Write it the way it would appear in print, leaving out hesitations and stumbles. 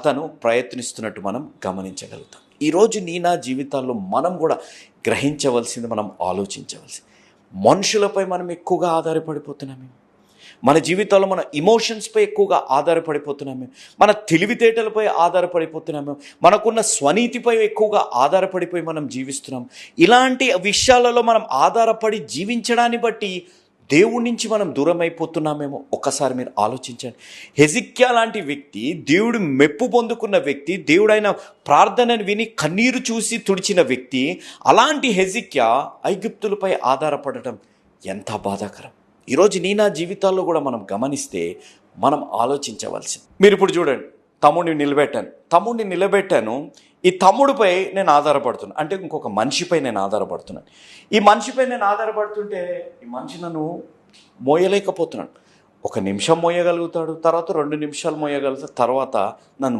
తను ప్రయత్నిస్తున్నట్టు మనం గమనించగలుగుతాం. ఈరోజు నా జీవితాల్లో మనం కూడా గ్రహించవలసింది, మనం ఆలోచించవలసింది, మనుషులపై మనం ఎక్కువగా ఆధారపడిపోతున్నాము. మన జీవితాల్లో మన ఇమోషన్స్పై ఎక్కువగా ఆధారపడిపోతున్నాము. మన తెలివితేటలపై ఆధారపడిపోతున్నాము. మనకున్న స్వనీతిపై ఎక్కువగా ఆధారపడిపోయి మనం జీవిస్తున్నాం. ఇలాంటి విషయాలలో మనం ఆధారపడి జీవించడాన్ని బట్టి దేవుడి నుంచి మనం దూరం అయిపోతున్నామేమో ఒక్కసారి మీరు ఆలోచించండి. హెజిక్యా లాంటి వ్యక్తి, దేవుడు మెప్పు పొందుకున్న వ్యక్తి, దేవుడైన ప్రార్థనను విని కన్నీరు చూసి తుడిచిన వ్యక్తి, అలాంటి హెజిక్యా ఐగుప్తులపై ఆధారపడటం ఎంత బాధాకరం. ఈరోజు నా జీవితాల్లో కూడా మనం గమనిస్తే మనం ఆలోచించవలసింది. మీరు ఇప్పుడు చూడండి, తమ్ముడిని నిలబెట్టాను. ఈ తమ్ముడిపై నేను ఆధారపడుతున్నాను, అంటే ఇంకొక మనిషిపై నేను ఆధారపడుతున్నాను. ఈ మనిషిపై నేను ఆధారపడుతుంటే ఈ మనిషి నన్ను మోయలేకపోతున్నాను. 1 నిమిషం మోయగలుగుతాడు, తర్వాత 2 నిమిషాలు మోయగలుగుతాడు, తర్వాత నన్ను